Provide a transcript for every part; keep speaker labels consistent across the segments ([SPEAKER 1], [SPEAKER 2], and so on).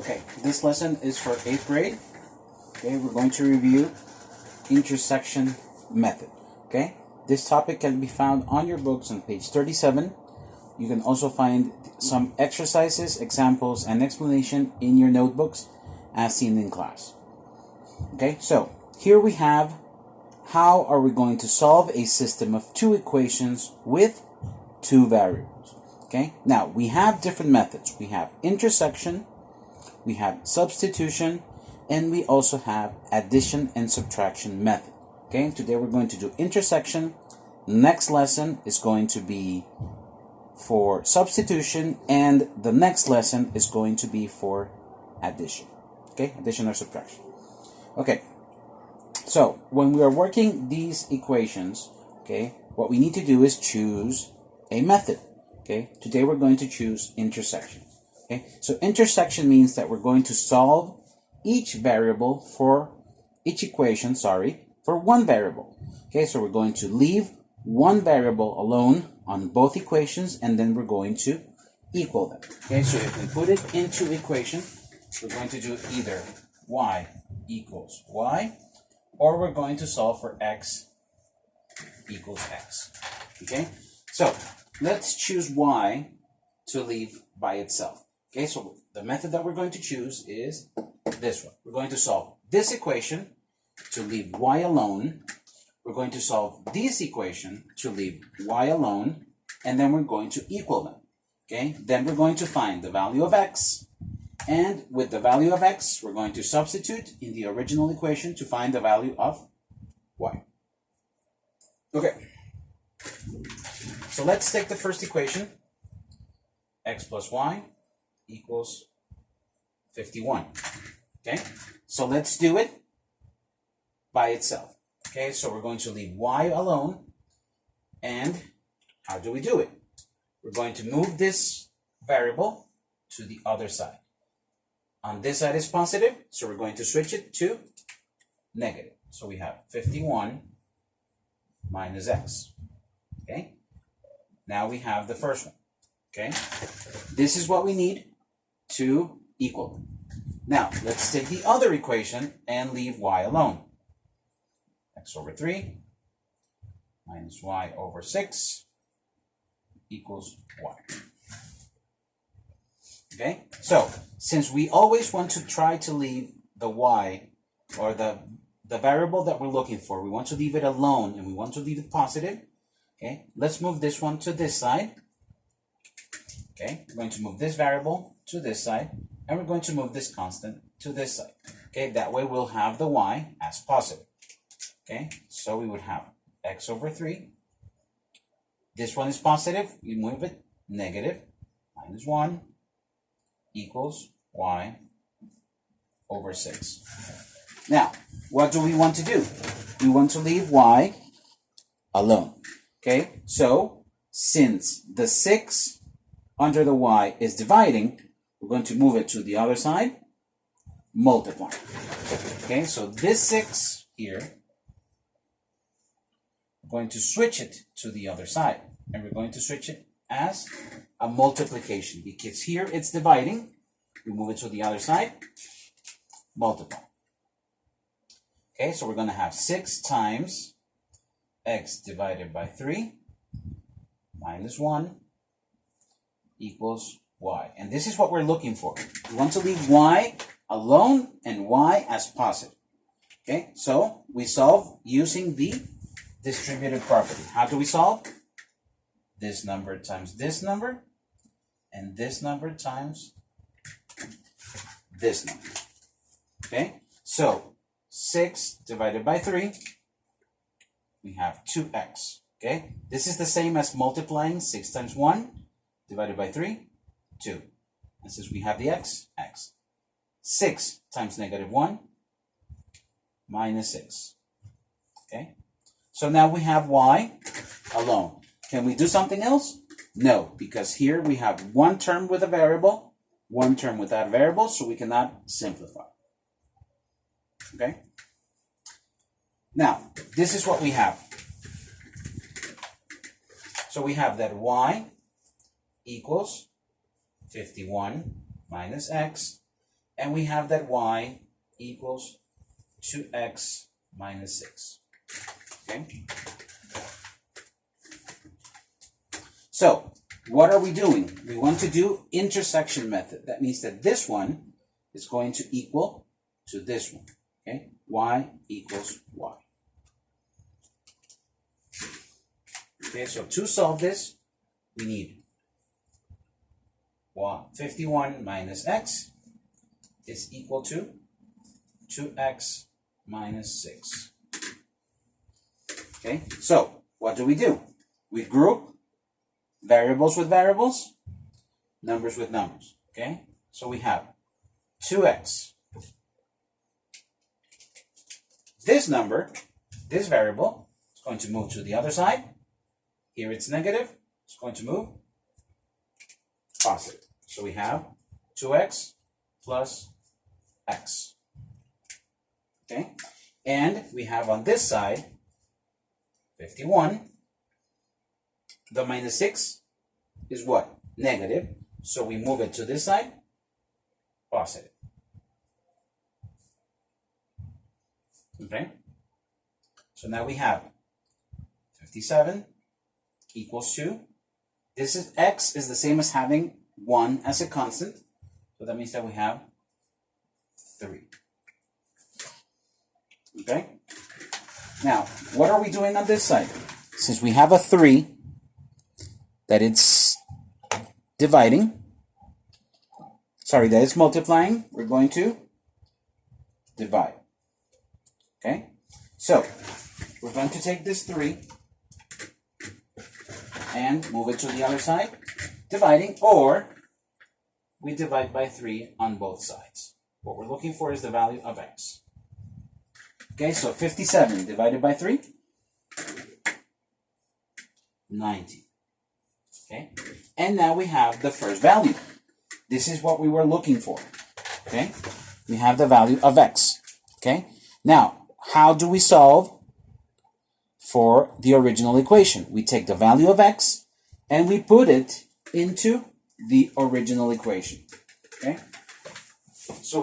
[SPEAKER 1] Okay, this lesson is for 8th grade. Okay, we're going to review intersection method. Okay, this topic can be found on your books on page 37. You can also find some exercises, examples, and explanation in your notebooks as seen in class. Okay, so here we have how are we going to solve a system of two equations with two variables. Okay, now we have different methods. We have intersection, we have substitution, and we also have addition and subtraction method. Okay, today we're going to do intersection. Next lesson is going to be for substitution, and the next lesson is going to be for addition. Okay, addition or subtraction. Okay, so when we are working these equations, okay, what we need to do is choose a method. Okay, today we're going to choose intersection. Okay, so intersection means that we're going to solve each variable for each equation, for one variable. Okay, so we're going to leave one variable alone on both equations, and then we're going to equal them. Okay, so if we put it into equation, we're going to do either y equals y, or we're going to solve for x equals x. Okay, so let's choose y to leave by itself. Okay, so the method that we're going to choose is this one. We're going to solve this equation to leave y alone. We're going to solve this equation to leave y alone, and then we're going to equal them. Okay, then we're going to find the value of x, and with the value of x, we're going to substitute in the original equation to find the value of y. Okay, so let's take the first equation. X plus y equals 51. Okay, so let's do it by itself. Okay, so we're going to leave y alone, and how do we do it? We're going to move this variable to the other side. On this side is positive, so we're going to switch it to negative. So we have 51 minus x. Okay, now we have the first one. Okay, this is what we need to equal them. Now let's take the other equation and leave y alone. X over 3 minus y over 6 equals y. Okay, so since we always want to try to leave the y, or the variable that we're looking for, we want to leave it alone and we want to leave it positive. Okay, let's move this one to this side. Okay, we're going to move this variable to this side, and we're going to move this constant to this side. Okay, that way we'll have the y as positive. Okay, so we would have x over 3. This one is positive, we move it negative, minus 1 equals y over 6. Now, what do we want to do? We want to leave y alone. Okay, so since the 6 under the y is dividing, we're going to move it to the other side, multiply. Okay, so this 6 here, we're going to switch it to the other side, and we're going to switch it as a multiplication, because here it's dividing. We move it to the other side, multiply. Okay, so we're going to have 6 times x divided by 3 minus 1 equals y. And this is what we're looking for. We want to leave y alone and y as positive. Okay, so we solve using the distributive property. How do we solve? This number times this number, and this number times this number. Okay, so 6 divided by 3, we have 2x. Okay, this is the same as multiplying 6 times 1 divided by 3, 2. And since we have the x, 6 times negative 1 minus 6. Okay, so now we have y alone. Can we do something else? No, because here we have one term with a variable, one term without a variable, so we cannot simplify. Okay, now this is what we have. So we have that y equals 51 minus x, and we have that y equals 2x minus 6. Okay? So, what are we doing? We want to do intersection method. That means that this one is going to equal to this one. Okay? Y equals y. Okay, so to solve this, we need 51 minus x is equal to 2x minus 6. Okay, so what do? We group variables with variables, numbers with numbers. Okay, so we have 2x. This number, this variable, is going to move to the other side. Here it's negative, it's going to move positive. So we have 2x plus x. Okay, and we have on this side 51. The minus 6 is what? Negative. So we move it to this side, positive. Okay, so now we have 57 equals 2. This is x is the same as having 1 as a constant. So that means that we have 3. Okay? Now, what are we doing on this side? Since we have a 3 that it's dividing, that it's multiplying, we're going to divide. Okay? So, we're going to take this 3 and move it to the other side, dividing, or we divide by 3 on both sides. What we're looking for is the value of x. Okay, so 57 divided by 3, 90. Okay, and now we have the first value. This is what we were looking for. Okay, we have the value of x. Okay, now how do we solve for the original equation? We take the value of x and we put it into the original equation. Okay, so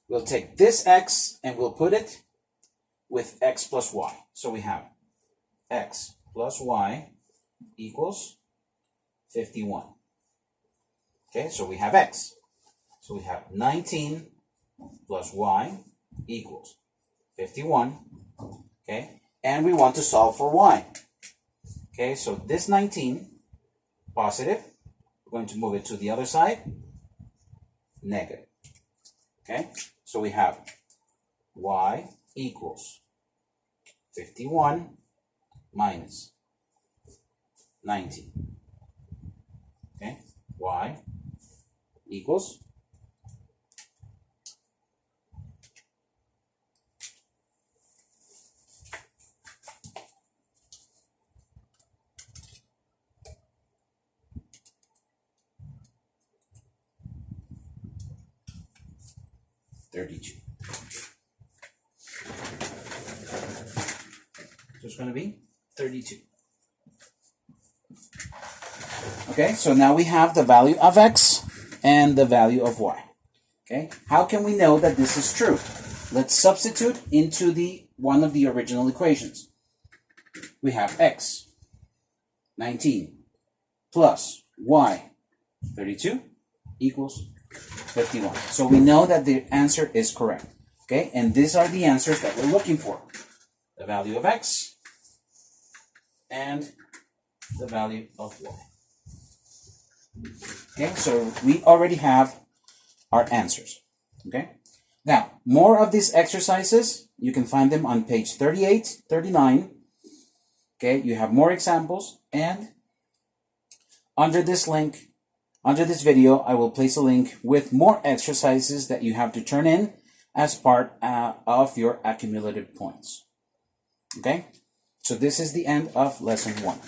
[SPEAKER 1] we'll take this x and we'll put it with x plus y. So we have x plus y equals 51. Okay, so we have x. So we have 19 plus y equals 51. Okay, and we want to solve for y. Okay, so this 19, positive, we're going to move it to the other side, negative. Okay, so we have y equals 51 minus 19. Okay, y equals 32. So it's going to be 32. Okay, so now we have the value of x and the value of y. Okay, how can we know that this is true? Let's substitute into one of the original equations. We have x, 19, plus y, 32, equals 51. So we know that the answer is correct. Okay, and these are the answers that we're looking for. The value of x and the value of y. Okay, so we already have our answers. Okay, now more of these exercises, you can find them on page 38, 39. Okay, you have more examples, and under this link, under this video, I will place a link with more exercises that you have to turn in as part of your accumulated points. Okay, so this is the end of lesson 1.